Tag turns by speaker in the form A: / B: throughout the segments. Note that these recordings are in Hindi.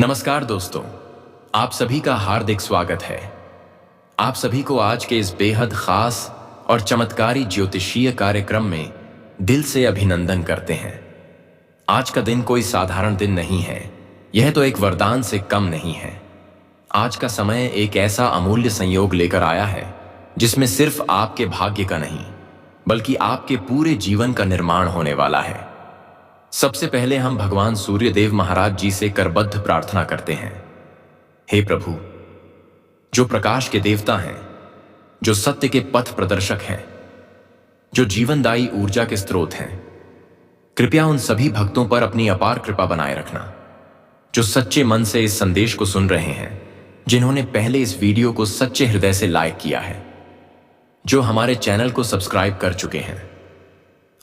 A: नमस्कार दोस्तों, आप सभी का हार्दिक स्वागत है। आप सभी को आज के इस बेहद खास और चमत्कारी ज्योतिषीय कार्यक्रम में दिल से अभिनंदन करते हैं। आज का दिन कोई साधारण दिन नहीं है, यह तो एक वरदान से कम नहीं है। आज का समय एक ऐसा अमूल्य संयोग लेकर आया है जिसमें सिर्फ आपके भाग्य का नहीं बल्कि आपके पूरे जीवन का निर्माण होने वाला है। सबसे पहले हम भगवान सूर्यदेव महाराज जी से करबद्ध प्रार्थना करते हैं। हे प्रभु, जो प्रकाश के देवता हैं, जो सत्य के पथ प्रदर्शक हैं, जो जीवनदायी ऊर्जा के स्रोत हैं, कृपया उन सभी भक्तों पर अपनी अपार कृपा बनाए रखना जो सच्चे मन से इस संदेश को सुन रहे हैं, जिन्होंने पहले इस वीडियो को सच्चे हृदय से लाइक किया है, जो हमारे चैनल को सब्सक्राइब कर चुके हैं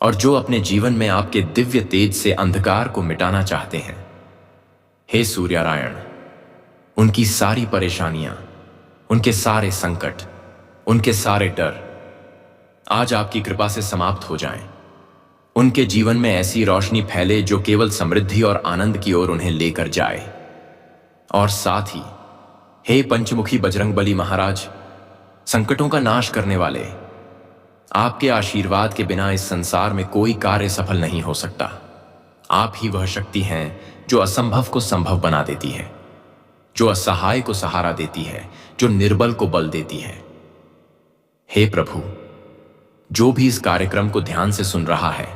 A: और जो अपने जीवन में आपके दिव्य तेज से अंधकार को मिटाना चाहते हैं। हे सूर्यनारायण, उनकी सारी परेशानियां, उनके सारे संकट, उनके सारे डर आज आपकी कृपा से समाप्त हो जाएं। उनके जीवन में ऐसी रोशनी फैले जो केवल समृद्धि और आनंद की ओर उन्हें लेकर जाए। और साथ ही हे पंचमुखी बजरंगबली महाराज, संकटों का नाश करने वाले, आपके आशीर्वाद के बिना इस संसार में कोई कार्य सफल नहीं हो सकता। आप ही वह शक्ति हैं जो असंभव को संभव बना देती है, जो असहाय को सहारा देती है, जो निर्बल को बल देती है। हे प्रभु, जो भी इस कार्यक्रम को ध्यान से सुन रहा है,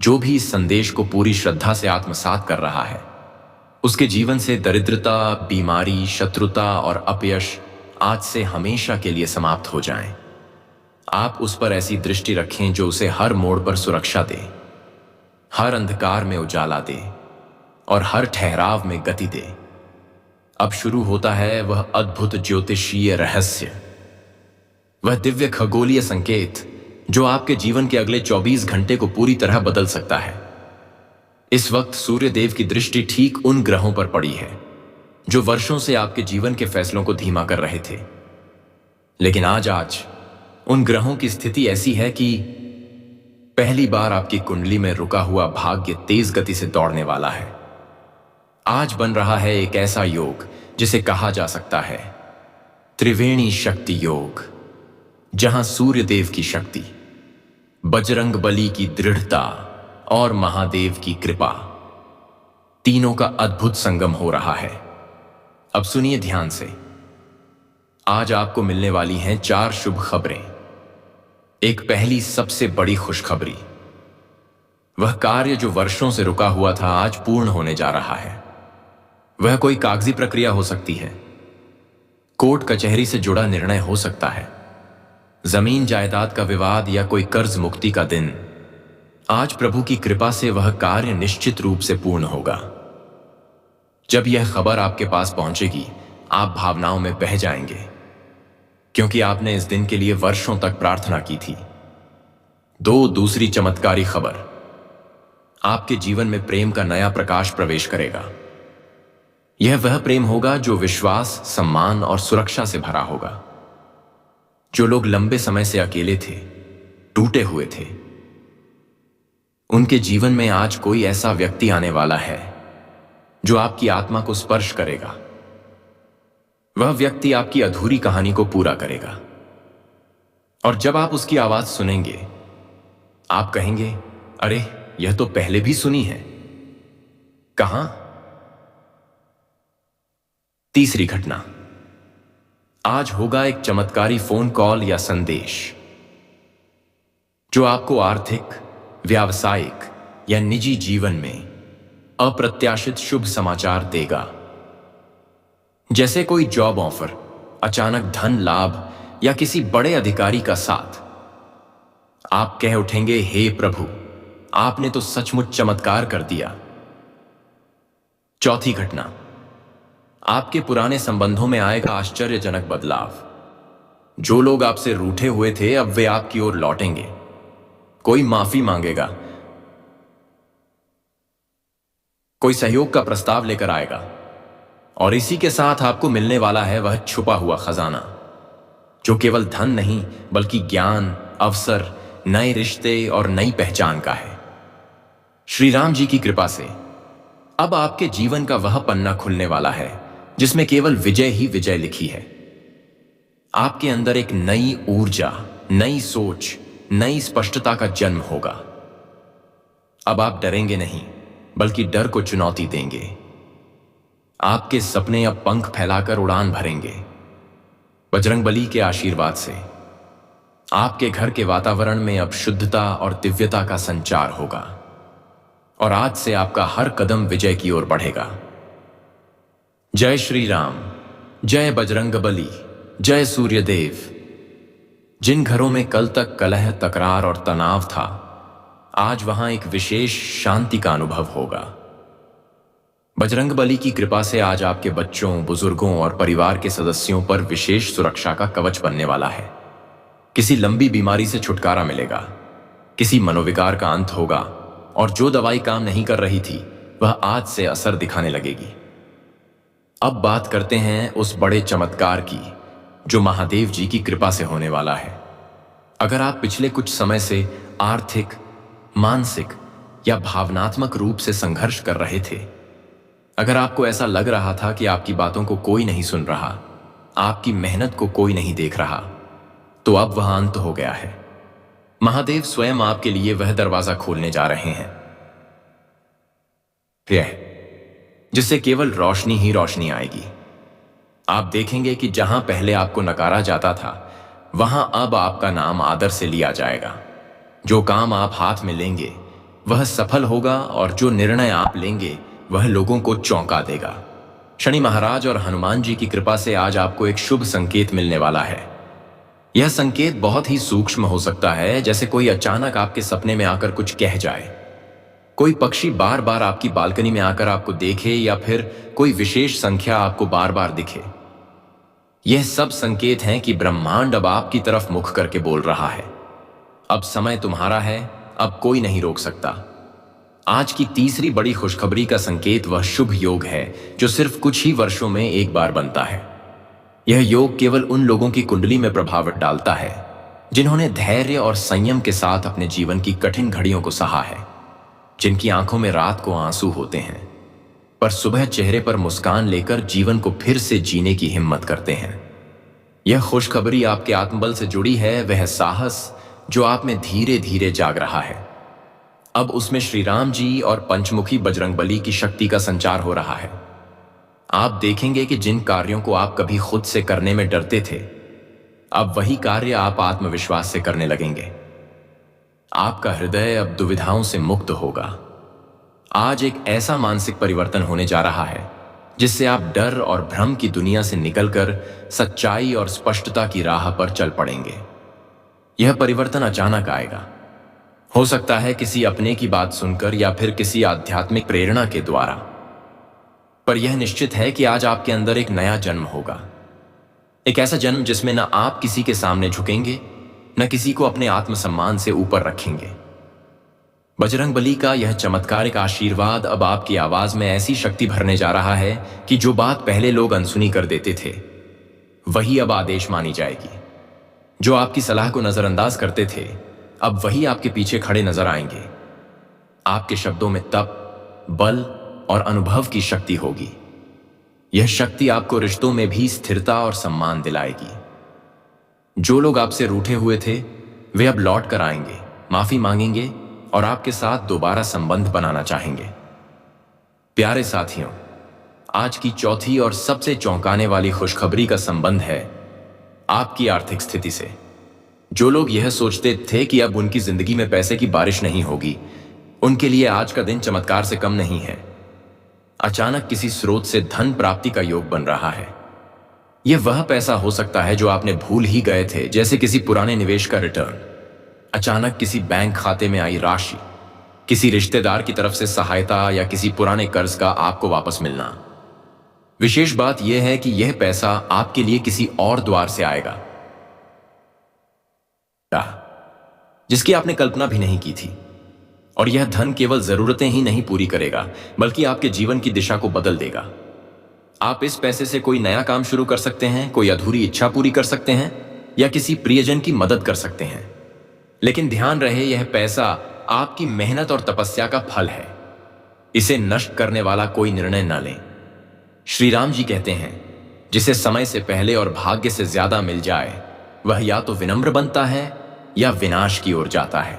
A: जो भी इस संदेश को पूरी श्रद्धा से आत्मसात कर रहा है, उसके जीवन से दरिद्रता, बीमारी, शत्रुता और अपयश आज से हमेशा के लिए समाप्त हो जाएं। आप उस पर ऐसी दृष्टि रखें जो उसे हर मोड़ पर सुरक्षा दे, हर अंधकार में उजाला दे और हर ठहराव में गति दे। अब शुरू होता है वह अद्भुत ज्योतिषीय रहस्य, वह दिव्य खगोलीय संकेत जो आपके जीवन के अगले 24 घंटे को पूरी तरह बदल सकता है। इस वक्त सूर्यदेव की दृष्टि ठीक उन ग्रहों पर पड़ी है जो वर्षों से आपके जीवन के फैसलों को धीमा कर रहे थे, लेकिन आज उन ग्रहों की स्थिति ऐसी है कि पहली बार आपकी कुंडली में रुका हुआ भाग्य तेज गति से दौड़ने वाला है। आज बन रहा है एक ऐसा योग जिसे कहा जा सकता है त्रिवेणी शक्ति योग, जहां सूर्यदेव की शक्ति, बजरंगबली की दृढ़ता और महादेव की कृपा, तीनों का अद्भुत संगम हो रहा है। अब सुनिए ध्यान से। आज आपको मिलने वाली हैं 4 शुभ खबरें। एक पहली सबसे बड़ी खुशखबरी, वह कार्य जो वर्षों से रुका हुआ था आज पूर्ण होने जा रहा है। वह कोई कागजी प्रक्रिया हो सकती है, कोर्ट कचहरी से जुड़ा निर्णय हो सकता है, जमीन जायदाद का विवाद या कोई कर्ज मुक्ति का दिन। आज प्रभु की कृपा से वह कार्य निश्चित रूप से पूर्ण होगा। जब यह खबर आपके पास पहुंचेगी, आप भावनाओं में बह जाएंगे, क्योंकि आपने इस दिन के लिए वर्षों तक प्रार्थना की थी। दूसरी चमत्कारी खबर, आपके जीवन में प्रेम का नया प्रकाश प्रवेश करेगा। यह वह प्रेम होगा जो विश्वास, सम्मान और सुरक्षा से भरा होगा। जो लोग लंबे समय से अकेले थे, टूटे हुए थे, उनके जीवन में आज कोई ऐसा व्यक्ति आने वाला है जो आपकी आत्मा को स्पर्श करेगा। वह व्यक्ति आपकी अधूरी कहानी को पूरा करेगा, और जब आप उसकी आवाज सुनेंगे, आप कहेंगे, अरे यह तो पहले भी सुनी है, कहां? तीसरी घटना, आज होगा एक चमत्कारी फोन कॉल या संदेश जो आपको आर्थिक, व्यावसायिक या निजी जीवन में अप्रत्याशित शुभ समाचार देगा। जैसे कोई जॉब ऑफर, अचानक धन लाभ या किसी बड़े अधिकारी का साथ। आप कह उठेंगे, हे प्रभु, आपने तो सचमुच चमत्कार कर दिया। चौथी घटना, आपके पुराने संबंधों में आएगा आश्चर्यजनक बदलाव। जो लोग आपसे रूठे हुए थे, अब वे आपकी ओर लौटेंगे। कोई माफी मांगेगा, कोई सहयोग का प्रस्ताव लेकर आएगा, और इसी के साथ आपको मिलने वाला है वह छुपा हुआ खजाना जो केवल धन नहीं बल्कि ज्ञान, अवसर, नए रिश्ते और नई पहचान का है। श्री राम जी की कृपा से अब आपके जीवन का वह पन्ना खुलने वाला है जिसमें केवल विजय ही विजय लिखी है। आपके अंदर एक नई ऊर्जा, नई सोच, नई स्पष्टता का जन्म होगा। अब आप डरेंगे नहीं, बल्कि डर को चुनौती देंगे। आपके सपने अब पंख फैलाकर उड़ान भरेंगे। बजरंगबली के आशीर्वाद से आपके घर के वातावरण में अब शुद्धता और दिव्यता का संचार होगा और आज से आपका हर कदम विजय की ओर बढ़ेगा। जय श्री राम, जय बजरंगबली, जय सूर्यदेव। जिन घरों में कल तक कलह, तकरार और तनाव था, आज वहां एक विशेष शांति का अनुभव होगा। बजरंगबली की कृपा से आज आपके बच्चों, बुजुर्गों और परिवार के सदस्यों पर विशेष सुरक्षा का कवच बनने वाला है। किसी लंबी बीमारी से छुटकारा मिलेगा, किसी मनोविकार का अंत होगा और जो दवाई काम नहीं कर रही थी वह आज से असर दिखाने लगेगी। अब बात करते हैं उस बड़े चमत्कार की जो महादेव जी की कृपा से होने वाला है। अगर आप पिछले कुछ समय से आर्थिक, मानसिक या भावनात्मक रूप से संघर्ष कर रहे थे, अगर आपको ऐसा लग रहा था कि आपकी बातों को कोई नहीं सुन रहा, आपकी मेहनत को कोई नहीं देख रहा, तो अब वह अंत हो गया है। महादेव स्वयं आपके लिए वह दरवाजा खोलने जा रहे हैं जिससे केवल रोशनी ही रोशनी आएगी। आप देखेंगे कि जहां पहले आपको नकारा जाता था, वहां अब आपका नाम आदर से लिया जाएगा। जो काम आप हाथ में लेंगे वह सफल होगा और जो निर्णय आप लेंगे वह लोगों को चौंका देगा। शनि महाराज और हनुमान जी की कृपा से आज आपको एक शुभ संकेत मिलने वाला है। यह संकेत बहुत ही सूक्ष्म हो सकता है, जैसे कोई अचानक आपके सपने में आकर कुछ कह जाए, कोई पक्षी बार बार आपकी बालकनी में आकर आपको देखे या फिर कोई विशेष संख्या आपको बार बार दिखे। यह सब संकेत हैं कि ब्रह्मांड अब आपकी तरफ मुख करके बोल रहा है, अब समय तुम्हारा है, अब कोई नहीं रोक सकता। आज की तीसरी बड़ी खुशखबरी का संकेत वह शुभ योग है जो सिर्फ कुछ ही वर्षों में एक बार बनता है। यह योग केवल उन लोगों की कुंडली में प्रभाव डालता है जिन्होंने धैर्य और संयम के साथ अपने जीवन की कठिन घड़ियों को सहा है, जिनकी आंखों में रात को आंसू होते हैं पर सुबह चेहरे पर मुस्कान लेकर जीवन को फिर से जीने की हिम्मत करते हैं। यह खुशखबरी आपके आत्मबल से जुड़ी है, वह साहस जो आप में धीरे धीरे जाग रहा है। अब उसमें श्री राम जी और पंचमुखी बजरंगबली की शक्ति का संचार हो रहा है। आप देखेंगे कि जिन कार्यों को आप कभी खुद से करने में डरते थे, अब वही कार्य आप आत्मविश्वास से करने लगेंगे। आपका हृदय अब दुविधाओं से मुक्त होगा। आज एक ऐसा मानसिक परिवर्तन होने जा रहा है जिससे आप डर और भ्रम की दुनिया से निकलकर सच्चाई और स्पष्टता की राह पर चल पड़ेंगे। यह परिवर्तन अचानक आएगा, हो सकता है किसी अपने की बात सुनकर या फिर किसी आध्यात्मिक प्रेरणा के द्वारा, पर यह निश्चित है कि आज आपके अंदर एक नया जन्म होगा। एक ऐसा जन्म जिसमें न आप किसी के सामने झुकेंगे, न किसी को अपने आत्मसम्मान से ऊपर रखेंगे। बजरंगबली का यह चमत्कारिक आशीर्वाद अब आपकी आवाज में ऐसी शक्ति भरने जा रहा है कि जो बात पहले लोग अनसुनी कर देते थे, वही अब आदेश मानी जाएगी। जो आपकी सलाह को नजरअंदाज करते थे, अब वही आपके पीछे खड़े नजर आएंगे। आपके शब्दों में तप, बल और अनुभव की शक्ति होगी। यह शक्ति आपको रिश्तों में भी स्थिरता और सम्मान दिलाएगी। जो लोग आपसे रूठे हुए थे, वे अब लौट कर आएंगे, माफी मांगेंगे और आपके साथ दोबारा संबंध बनाना चाहेंगे। प्यारे साथियों, आज की चौथी और सबसे चौंकाने वाली खुशखबरी का संबंध है आपकी आर्थिक स्थिति से। जो लोग यह सोचते थे कि अब उनकी जिंदगी में पैसे की बारिश नहीं होगी, उनके लिए आज का दिन चमत्कार से कम नहीं है। अचानक किसी स्रोत से धन प्राप्ति का योग बन रहा है। यह वह पैसा हो सकता है जो आपने भूल ही गए थे, जैसे किसी पुराने निवेश का रिटर्न, अचानक किसी बैंक खाते में आई राशि, किसी रिश्तेदार की तरफ से सहायता या किसी पुराने कर्ज का आपको वापस मिलना। विशेष बात यह है कि यह पैसा आपके लिए किसी और द्वार से आएगा जिसकी आपने कल्पना भी नहीं की थी। और यह धन केवल जरूरतें ही नहीं पूरी करेगा, बल्कि आपके जीवन की दिशा को बदल देगा। आप इस पैसे से कोई नया काम शुरू कर सकते हैं, कोई अधूरी इच्छा पूरी कर सकते हैं या किसी प्रियजन की मदद कर सकते हैं। लेकिन ध्यान रहे, यह पैसा आपकी मेहनत और तपस्या का फल है। इसे नष्ट करने वाला कोई निर्णय न लें। श्री राम जी कहते हैं, जिसे समय से पहले और भाग्य से ज्यादा मिल जाए वह या तो विनम्र बनता है या विनाश की ओर जाता है।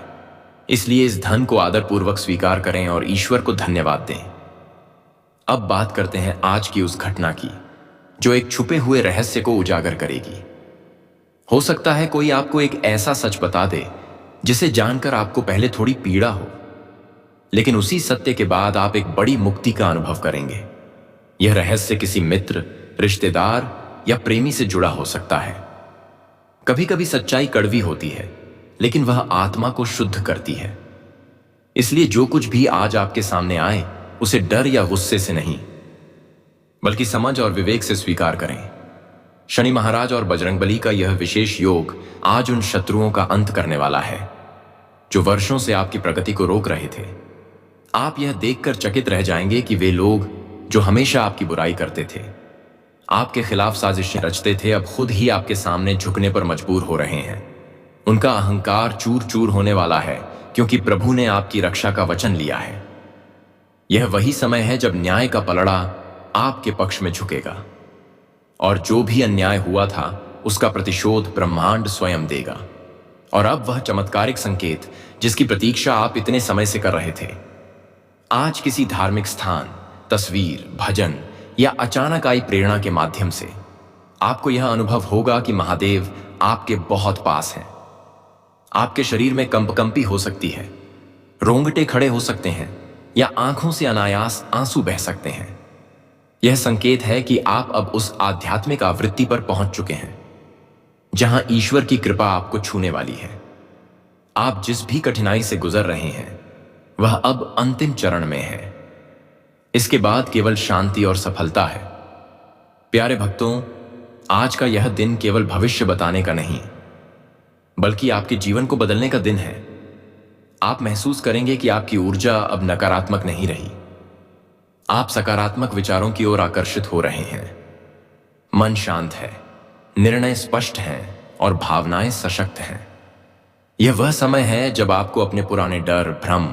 A: इसलिए इस धन को आदरपूर्वक स्वीकार करें और ईश्वर को धन्यवाद दें। अब बात करते हैं आज की उस घटना की जो एक छुपे हुए रहस्य को उजागर करेगी। हो सकता है कोई आपको एक ऐसा सच बता दे जिसे जानकर आपको पहले थोड़ी पीड़ा हो, लेकिन उसी सत्य के बाद आप एक बड़ी मुक्ति का अनुभव करेंगे। यह रहस्य किसी मित्र, रिश्तेदार या प्रेमी से जुड़ा हो सकता है। कभी कभी सच्चाई कड़वी होती है, लेकिन वह आत्मा को शुद्ध करती है। इसलिए जो कुछ भी आज आपके सामने आए उसे डर या गुस्से से नहीं, बल्कि समझ और विवेक से स्वीकार करें। शनि महाराज और बजरंगबली का यह विशेष योग आज उन शत्रुओं का अंत करने वाला है जो वर्षों से आपकी प्रगति को रोक रहे थे। आप यह देखकर चकित रह जाएंगे कि वे लोग जो हमेशा आपकी बुराई करते थे, आपके खिलाफ साजिशें रचते थे, अब खुद ही आपके सामने झुकने पर मजबूर हो रहे हैं। उनका अहंकार चूर चूर होने वाला है, क्योंकि प्रभु ने आपकी रक्षा का वचन लिया है। यह वही समय है जब न्याय का पलड़ा आपके पक्ष में झुकेगा और जो भी अन्याय हुआ था उसका प्रतिशोध ब्रह्मांड स्वयं देगा। और अब वह चमत्कारिक संकेत जिसकी प्रतीक्षा आप इतने समय से कर रहे थे, आज किसी धार्मिक स्थान, तस्वीर, भजन या अचानक आई प्रेरणा के माध्यम से आपको यह अनुभव होगा कि महादेव आपके बहुत पास हैं। आपके शरीर में कंपकंपी हो सकती है, रोंगटे खड़े हो सकते हैं या आंखों से अनायास आंसू बह सकते हैं। यह संकेत है कि आप अब उस आध्यात्मिक आवृत्ति पर पहुंच चुके हैं जहां ईश्वर की कृपा आपको छूने वाली है। आप जिस भी कठिनाई से गुजर रहे हैं वह अब अंतिम चरण में है। इसके बाद केवल शांति और सफलता है। प्यारे भक्तों, आज का यह दिन केवल भविष्य बताने का नहीं, बल्कि आपके जीवन को बदलने का दिन है। आप महसूस करेंगे कि आपकी ऊर्जा अब नकारात्मक नहीं रही। आप सकारात्मक विचारों की ओर आकर्षित हो रहे हैं। मन शांत है, निर्णय स्पष्ट हैं और भावनाएं सशक्त हैं। यह वह समय है जब आपको अपने पुराने डर, भ्रम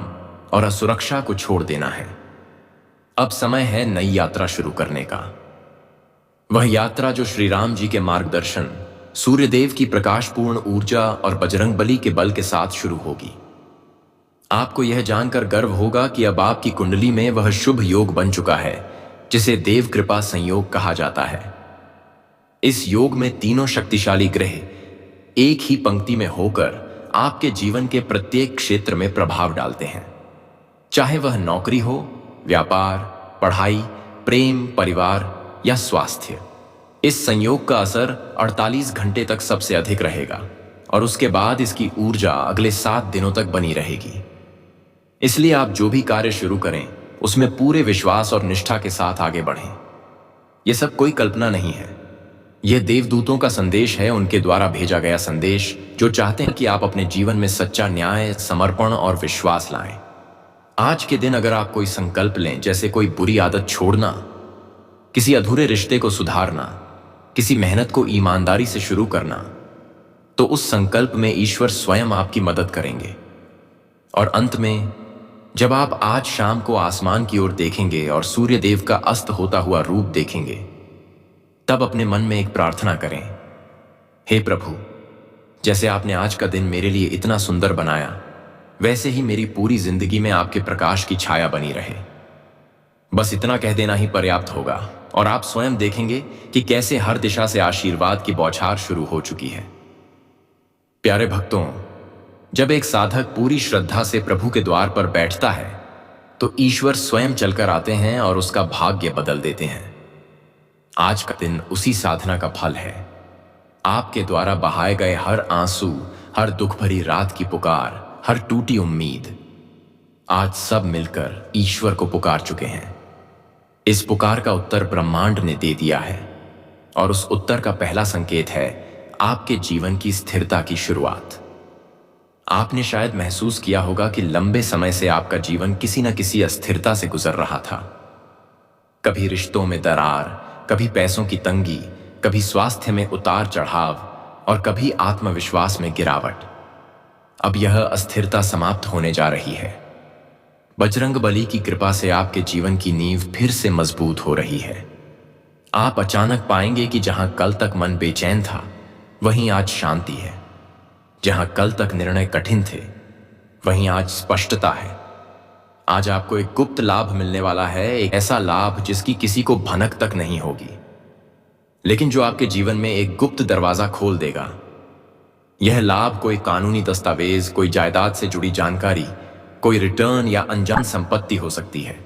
A: और असुरक्षा को छोड़ देना है। अब समय है नई यात्रा शुरू करने का। वह यात्रा जो श्री राम जी के मार्गदर्शन, सूर्यदेव की प्रकाशपूर्ण ऊर्जा और बजरंगबली के बल के साथ शुरू होगी। आपको यह जानकर गर्व होगा कि अब आपकी कुंडली में वह शुभ योग बन चुका है जिसे देव कृपा संयोग कहा जाता है। इस योग में तीनों शक्तिशाली ग्रह एक ही पंक्ति में होकर आपके जीवन के प्रत्येक क्षेत्र में प्रभाव डालते हैं, चाहे वह नौकरी हो, व्यापार, पढ़ाई, प्रेम, परिवार या स्वास्थ्य। इस संयोग का असर 48 घंटे तक सबसे अधिक रहेगा और उसके बाद इसकी ऊर्जा अगले 7 दिनों तक बनी रहेगी। इसलिए आप जो भी कार्य शुरू करें उसमें पूरे विश्वास और निष्ठा के साथ आगे बढ़ें। यह सब कोई कल्पना नहीं है, यह देवदूतों का संदेश है, उनके द्वारा भेजा गया संदेश जो चाहते हैं कि आप अपने जीवन में सच्चा न्याय, समर्पण और विश्वास लाएं। आज के दिन अगर आप कोई संकल्प लें, जैसे कोई बुरी आदत छोड़ना, किसी अधूरे रिश्ते को सुधारना, किसी मेहनत को ईमानदारी से शुरू करना, तो उस संकल्प में ईश्वर स्वयं आपकी मदद करेंगे। और अंत में जब आप आज शाम को आसमान की ओर देखेंगे और सूर्य देव का अस्त होता हुआ रूप देखेंगे, तब अपने मन में एक प्रार्थना करें, हे प्रभु, जैसे आपने आज का दिन मेरे लिए इतना सुंदर बनाया, वैसे ही मेरी पूरी जिंदगी में आपके प्रकाश की छाया बनी रहे। बस इतना कह देना ही पर्याप्त होगा और आप स्वयं देखेंगे कि कैसे हर दिशा से आशीर्वाद की बौछार शुरू हो चुकी है। प्यारे भक्तों, जब एक साधक पूरी श्रद्धा से प्रभु के द्वार पर बैठता है तो ईश्वर स्वयं चलकर आते हैं और उसका भाग्य बदल देते हैं। आज का दिन उसी साधना का फल है। आपके द्वारा बहाए गए हर आंसू, हर दुख भरी रात की पुकार, हर टूटी उम्मीद, आज सब मिलकर ईश्वर को पुकार चुके हैं। इस पुकार का उत्तर ब्रह्मांड ने दे दिया है और उस उत्तर का पहला संकेत है आपके जीवन की स्थिरता की शुरुआत। आपने शायद महसूस किया होगा कि लंबे समय से आपका जीवन किसी न किसी अस्थिरता से गुजर रहा था। कभी रिश्तों में दरार, कभी पैसों की तंगी, कभी स्वास्थ्य में उतार चढ़ाव और कभी आत्मविश्वास में गिरावट। अब यह अस्थिरता समाप्त होने जा रही है। बजरंग बली की कृपा से आपके जीवन की नींव फिर से मजबूत हो रही है। आप अचानक पाएंगे कि जहां कल तक मन बेचैन था, वहीं आज शांति है। जहां कल तक निर्णय कठिन थे, वहीं आज स्पष्टता है। आज आपको एक गुप्त लाभ मिलने वाला है, एक ऐसा लाभ जिसकी किसी को भनक तक नहीं होगी, लेकिन जो आपके जीवन में एक गुप्त दरवाजा खोल देगा। यह लाभ कोई कानूनी दस्तावेज, कोई जायदाद से जुड़ी जानकारी, कोई रिटर्न या अनजान संपत्ति हो सकती है,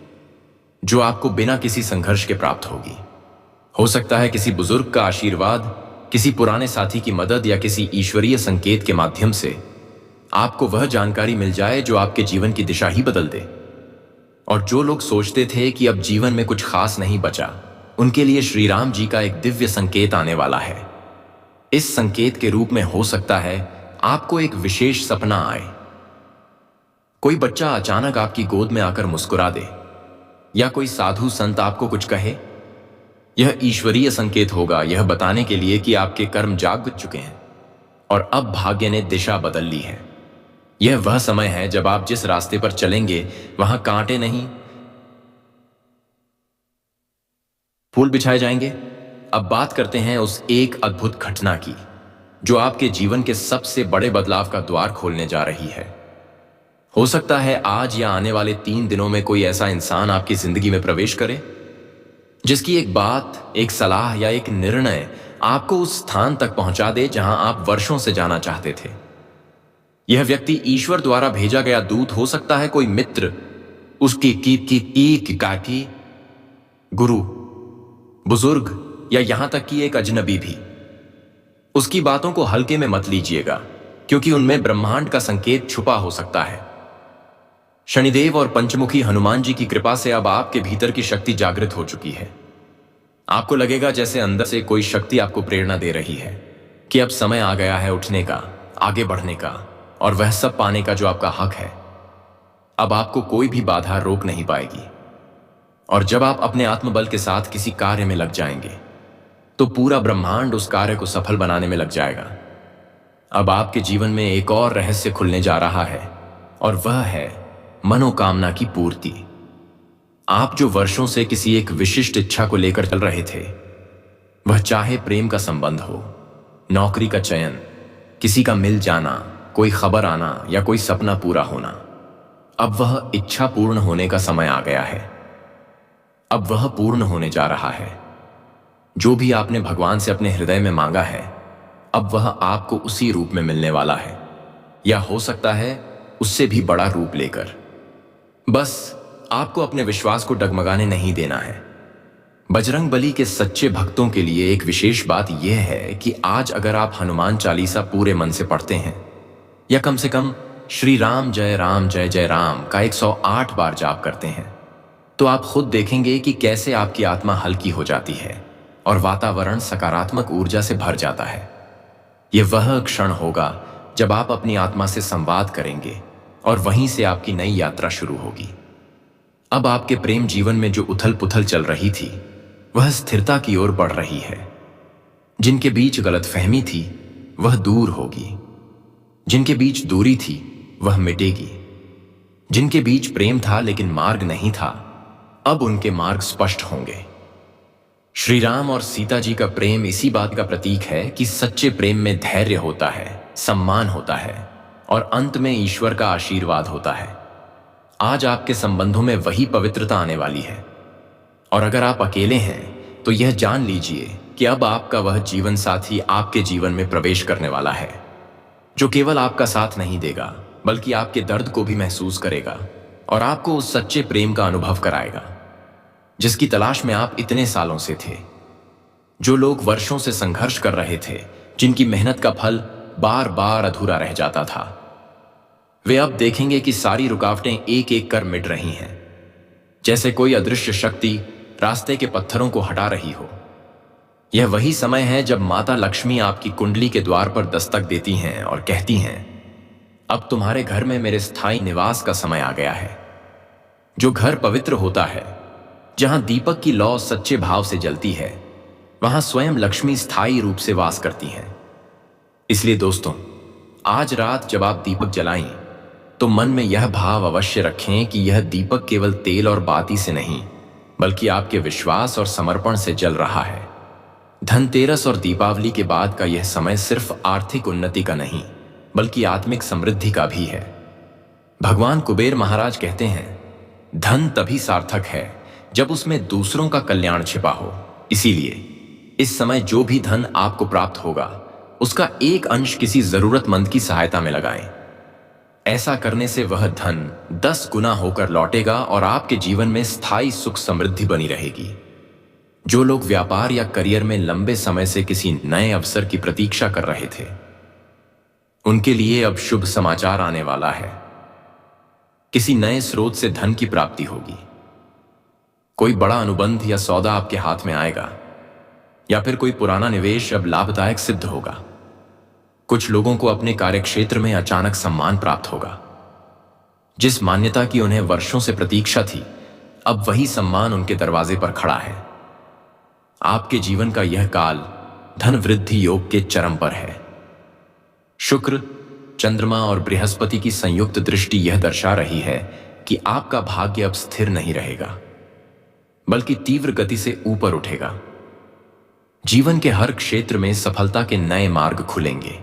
A: जो आपको बिना किसी संघर्ष के प्राप्त होगी। हो सकता है किसी बुजुर्ग का आशीर्वाद, किसी पुराने साथी की मदद या किसी ईश्वरीय संकेत के माध्यम से आपको वह जानकारी मिल जाए जो आपके जीवन की दिशा ही बदल दे। और जो लोग सोचते थे कि अब जीवन में कुछ खास नहीं बचा, उनके लिए श्री राम जी का एक दिव्य संकेत आने वाला है। इस संकेत के रूप में हो सकता है आपको एक विशेष सपना आए, कोई बच्चा अचानक आपकी गोद में आकर मुस्कुरा दे, या कोई साधु संत आपको कुछ कहे। यह ईश्वरीय संकेत होगा, यह बताने के लिए कि आपके कर्म जाग चुके हैं और अब भाग्य ने दिशा बदल ली है। यह वह समय है जब आप जिस रास्ते पर चलेंगे वहां कांटे नहीं, फूल बिछाए जाएंगे। अब बात करते हैं उस एक अद्भुत घटना की जो आपके जीवन के सबसे बड़े बदलाव का द्वार खोलने जा रही है। हो सकता है आज या आने वाले 3 दिनों में कोई ऐसा इंसान आपकी जिंदगी में प्रवेश करे जिसकी एक बात, एक सलाह या एक निर्णय आपको उस स्थान तक पहुंचा दे जहां आप वर्षों से जाना चाहते थे। यह व्यक्ति ईश्वर द्वारा भेजा गया दूत हो सकता है, कोई मित्र, उसकी की काठी, गुरु, बुजुर्ग या यहां तक कि एक अजनबी भी। उसकी बातों को हल्के में मत लीजिएगा, क्योंकि उनमें ब्रह्मांड का संकेत छुपा हो सकता है। शनिदेव और पंचमुखी हनुमान जी की कृपा से अब आपके भीतर की शक्ति जागृत हो चुकी है। आपको लगेगा जैसे अंदर से कोई शक्ति आपको प्रेरणा दे रही है कि अब समय आ गया है उठने का, आगे बढ़ने का और वह सब पाने का जो आपका हक है। अब आपको कोई भी बाधा रोक नहीं पाएगी। और जब आप अपने आत्मबल के साथ किसी कार्य में लग जाएंगे तो पूरा ब्रह्मांड उस कार्य को सफल बनाने में लग जाएगा। अब आपके जीवन में एक और रहस्य खुलने जा रहा है और वह है मनोकामना की पूर्ति। आप जो वर्षों से किसी एक विशिष्ट इच्छा को लेकर चल रहे थे, वह चाहे प्रेम का संबंध हो, नौकरी का चयन, किसी का मिल जाना, कोई खबर आना या कोई सपना पूरा होना, अब वह इच्छा पूर्ण होने का समय आ गया है। अब वह पूर्ण होने जा रहा है। जो भी आपने भगवान से अपने हृदय में मांगा है, अब वह आपको उसी रूप में मिलने वाला है, या हो सकता है उससे भी बड़ा रूप लेकर। बस आपको अपने विश्वास को डगमगाने नहीं देना है। बजरंग बली के सच्चे भक्तों के लिए एक विशेष बात यह है कि आज अगर आप हनुमान चालीसा पूरे मन से पढ़ते हैं, या कम से कम श्री राम जय जय राम का 108 बार जाप करते हैं, तो आप खुद देखेंगे कि कैसे आपकी आत्मा हल्की हो जाती है और वातावरण सकारात्मक ऊर्जा से भर जाता है। यह वह क्षण होगा जब आप अपनी आत्मा से संवाद करेंगे और वहीं से आपकी नई यात्रा शुरू होगी। अब आपके प्रेम जीवन में जो उथल पुथल चल रही थी, वह स्थिरता की ओर बढ़ रही है। जिनके बीच गलतफहमी थी, वह दूर होगी। जिनके बीच दूरी थी, वह मिटेगी। जिनके बीच प्रेम था लेकिन मार्ग नहीं था, अब उनके मार्ग स्पष्ट होंगे। श्री राम और सीता जी का प्रेम इसी बात का प्रतीक है कि सच्चे प्रेम में धैर्य होता है, सम्मान होता है और अंत में ईश्वर का आशीर्वाद होता है। आज आपके संबंधों में वही पवित्रता आने वाली है। और अगर आप अकेले हैं तो यह जान लीजिए कि अब आपका वह जीवन साथी आपके जीवन में प्रवेश करने वाला है, जो केवल आपका साथ नहीं देगा बल्कि आपके दर्द को भी महसूस करेगा और आपको उस सच्चे प्रेम का अनुभव कराएगा जिसकी तलाश में आप इतने सालों से थे। जो लोग वर्षों से संघर्ष कर रहे थे, जिनकी मेहनत का फल बार बार अधूरा रह जाता था, वे अब देखेंगे कि सारी रुकावटें एक एक कर मिट रही हैं, जैसे कोई अदृश्य शक्ति रास्ते के पत्थरों को हटा रही हो। यह वही समय है जब माता लक्ष्मी आपकी कुंडली के द्वार पर दस्तक देती हैं और कहती हैं, अब तुम्हारे घर में मेरे स्थायी निवास का समय आ गया है। जो घर पवित्र होता है, जहां दीपक की लौ सच्चे भाव से जलती है, वहां स्वयं लक्ष्मी स्थायी रूप से वास करती हैं। इसलिए दोस्तों, आज रात जब आप दीपक जलाएं, तो मन में यह भाव अवश्य रखें कि यह दीपक केवल तेल और बाती से नहीं, बल्कि आपके विश्वास और समर्पण से जल रहा है। धनतेरस और दीपावली के बाद का यह समय सिर्फ आर्थिक उन्नति का नहीं, बल्कि आत्मिक समृद्धि का भी है। भगवान कुबेर महाराज कहते हैं, धन तभी सार्थक है जब उसमें दूसरों का कल्याण छिपा हो। इसीलिए इस समय जो भी धन आपको प्राप्त होगा, उसका एक अंश किसी जरूरतमंद की सहायता में लगाएं। ऐसा करने से वह धन 10 गुना होकर लौटेगा और आपके जीवन में स्थायी सुख समृद्धि बनी रहेगी। जो लोग व्यापार या करियर में लंबे समय से किसी नए अवसर की प्रतीक्षा कर रहे थे, उनके लिए अब शुभ समाचार आने वाला है। किसी नए स्रोत से धन की प्राप्ति होगी। कोई बड़ा अनुबंध या सौदा आपके हाथ में आएगा, या फिर कोई पुराना निवेश अब लाभदायक सिद्ध होगा। कुछ लोगों को अपने कार्यक्षेत्र में अचानक सम्मान प्राप्त होगा। जिस मान्यता की उन्हें वर्षों से प्रतीक्षा थी, अब वही सम्मान उनके दरवाजे पर खड़ा है। आपके जीवन का यह काल धन वृद्धि योग के चरम पर है। शुक्र, चंद्रमा और बृहस्पति की संयुक्त दृष्टि यह दर्शा रही है कि आपका भाग्य अब स्थिर नहीं रहेगा, बल्कि तीव्र गति से ऊपर उठेगा। जीवन के हर क्षेत्र में सफलता के नए मार्ग खुलेंगे।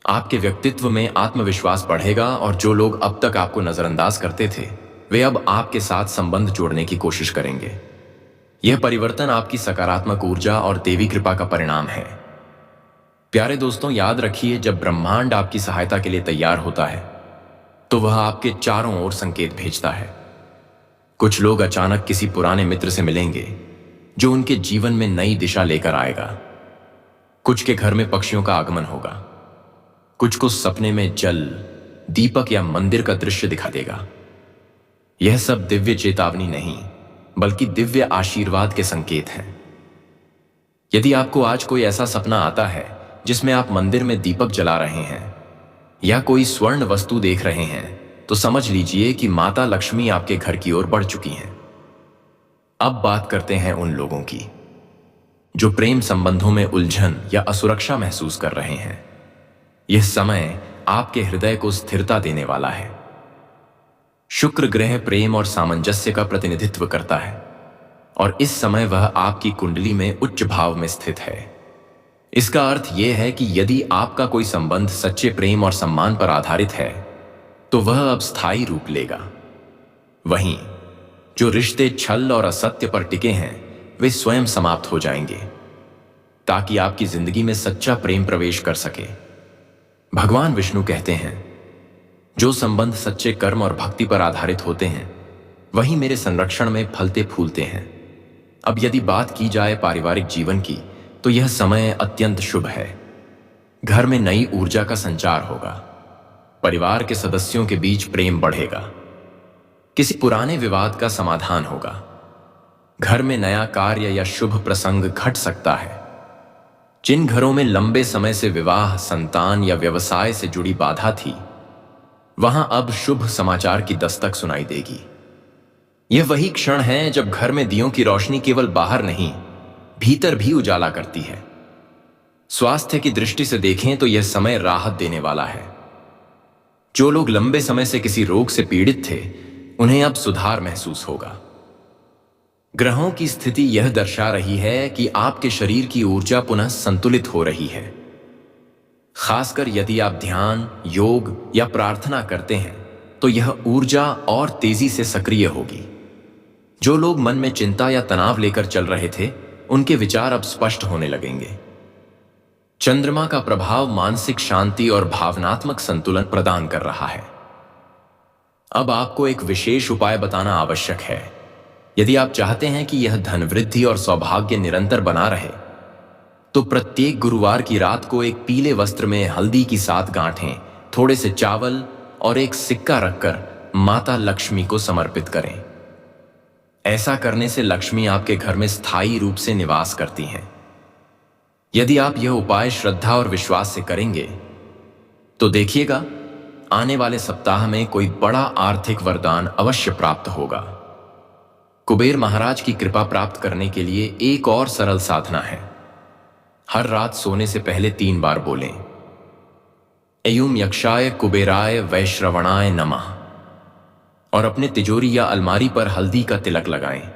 A: आपके व्यक्तित्व में आत्मविश्वास बढ़ेगा और जो लोग अब तक आपको नजरअंदाज करते थे, वे अब आपके साथ संबंध जोड़ने की कोशिश करेंगे। यह परिवर्तन आपकी सकारात्मक ऊर्जा और देवी कृपा का परिणाम है। प्यारे दोस्तों, याद रखिए, जब ब्रह्मांड आपकी सहायता के लिए तैयार होता है, तो वह आपके चारों ओर संकेत भेजता है। कुछ लोग अचानक किसी पुराने मित्र से मिलेंगे जो उनके जीवन में नई दिशा लेकर आएगा। कुछ के घर में पक्षियों का आगमन होगा। कुछ को सपने में जल, दीपक या मंदिर का दृश्य दिखा देगा। यह सब दिव्य चेतावनी नहीं, बल्कि दिव्य आशीर्वाद के संकेत हैं। यदि आपको आज कोई ऐसा सपना आता है जिसमें आप मंदिर में दीपक जला रहे हैं या कोई स्वर्ण वस्तु देख रहे हैं, तो समझ लीजिए कि माता लक्ष्मी आपके घर की ओर बढ़ चुकी हैं। अब बात करते हैं उन लोगों की जो प्रेम संबंधों में उलझन या असुरक्षा महसूस कर रहे हैं। यह समय आपके हृदय को स्थिरता देने वाला है। शुक्र ग्रह प्रेम और सामंजस्य का प्रतिनिधित्व करता है और इस समय वह आपकी कुंडली में उच्च भाव में स्थित है। इसका अर्थ यह है कि यदि आपका कोई संबंध सच्चे प्रेम और सम्मान पर आधारित है, तो वह अब स्थायी रूप लेगा। वहीं जो रिश्ते छल और असत्य पर टिके हैं, वे स्वयं समाप्त हो जाएंगे, ताकि आपकी जिंदगी में सच्चा प्रेम प्रवेश कर सके। भगवान विष्णु कहते हैं, जो संबंध सच्चे कर्म और भक्ति पर आधारित होते हैं, वही मेरे संरक्षण में फलते फूलते हैं। अब यदि बात की जाए पारिवारिक जीवन की, तो यह समय अत्यंत शुभ है। घर में नई ऊर्जा का संचार होगा। परिवार के सदस्यों के बीच प्रेम बढ़ेगा। किसी पुराने विवाद का समाधान होगा। घर में नया कार्य या शुभ प्रसंग घट सकता है। जिन घरों में लंबे समय से विवाह, संतान या व्यवसाय से जुड़ी बाधा थी, वहां अब शुभ समाचार की दस्तक सुनाई देगी। यह वही क्षण है जब घर में दियों की रोशनी केवल बाहर नहीं, भीतर भी उजाला करती है। स्वास्थ्य की दृष्टि से देखें तो यह समय राहत देने वाला है। जो लोग लंबे समय से किसी रोग से पीड़ित थे, उन्हें अब सुधार महसूस होगा। ग्रहों की स्थिति यह दर्शा रही है कि आपके शरीर की ऊर्जा पुनः संतुलित हो रही है। खासकर यदि आप ध्यान, योग या प्रार्थना करते हैं, तो यह ऊर्जा और तेजी से सक्रिय होगी। जो लोग मन में चिंता या तनाव लेकर चल रहे थे, उनके विचार अब स्पष्ट होने लगेंगे। चंद्रमा का प्रभाव मानसिक शांति और भावनात्मक संतुलन प्रदान कर रहा है। अब आपको एक विशेष उपाय बताना आवश्यक है। यदि आप चाहते हैं कि यह धन वृद्धि और सौभाग्य निरंतर बना रहे, तो प्रत्येक गुरुवार की रात को एक पीले वस्त्र में हल्दी की 7 गांठें, थोड़े से चावल और एक सिक्का रखकर माता लक्ष्मी को समर्पित करें। ऐसा करने से लक्ष्मी आपके घर में स्थायी रूप से निवास करती हैं। यदि आप यह उपाय श्रद्धा और विश्वास से करेंगे, तो देखिएगा, आने वाले सप्ताह में कोई बड़ा आर्थिक वरदान अवश्य प्राप्त होगा। कुबेर महाराज की कृपा प्राप्त करने के लिए एक और सरल साधना है। हर रात सोने से पहले 3 बार बोलें, एयुम यक्षाय कुबेराय वैश्रवणाय नमः। और अपने तिजोरी या अलमारी पर हल्दी का तिलक लगाएं।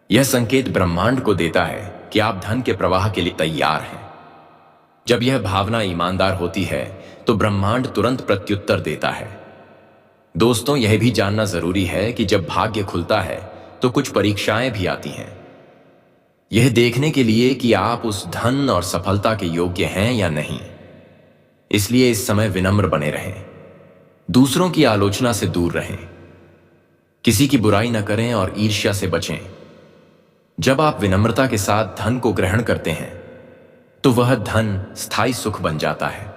A: यह संकेत ब्रह्मांड को देता है कि आप धन के प्रवाह के लिए तैयार हैं। जब यह भावना ईमानदार होती है तो ब्रह्मांड तुरंत प्रत्युत्तर देता है। दोस्तों, यह भी जानना जरूरी है कि जब भाग्य खुलता है तो कुछ परीक्षाएं भी आती हैं, यह देखने के लिए कि आप उस धन और सफलता के योग्य हैं या नहीं। इसलिए इस समय विनम्र बने रहें, दूसरों की आलोचना से दूर रहें, किसी की बुराई न करें और ईर्ष्या से बचें। जब आप विनम्रता के साथ धन को ग्रहण करते हैं तो वह धन स्थायी सुख बन जाता है,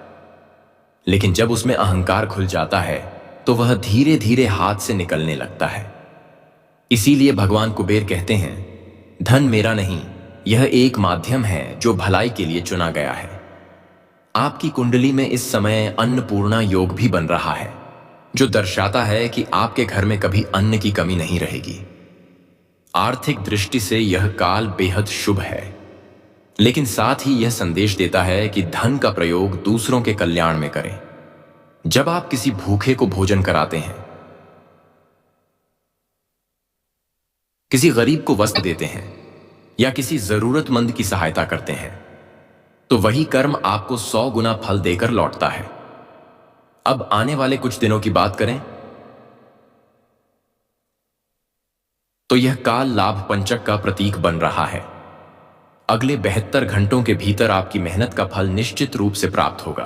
A: लेकिन जब उसमें अहंकार खुल जाता है तो वह धीरे धीरे हाथ से निकलने लगता है। इसीलिए भगवान कुबेर कहते हैं, धन मेरा नहीं, यह एक माध्यम है जो भलाई के लिए चुना गया है। आपकी कुंडली में इस समय अन्नपूर्णा योग भी बन रहा है, जो दर्शाता है कि आपके घर में कभी अन्न की कमी नहीं रहेगी। आर्थिक दृष्टि से यह काल बेहद शुभ है, लेकिन साथ ही यह संदेश देता है कि धन का प्रयोग दूसरों के कल्याण में करें। जब आप किसी भूखे को भोजन कराते हैं, किसी गरीब को वस्त्र देते हैं या किसी जरूरतमंद की सहायता करते हैं, तो वही कर्म आपको 100 गुना फल देकर लौटता है। अब आने वाले कुछ दिनों की बात करें तो यह काल लाभ पंचक का प्रतीक बन रहा है। अगले 72 घंटों के भीतर आपकी मेहनत का फल निश्चित रूप से प्राप्त होगा।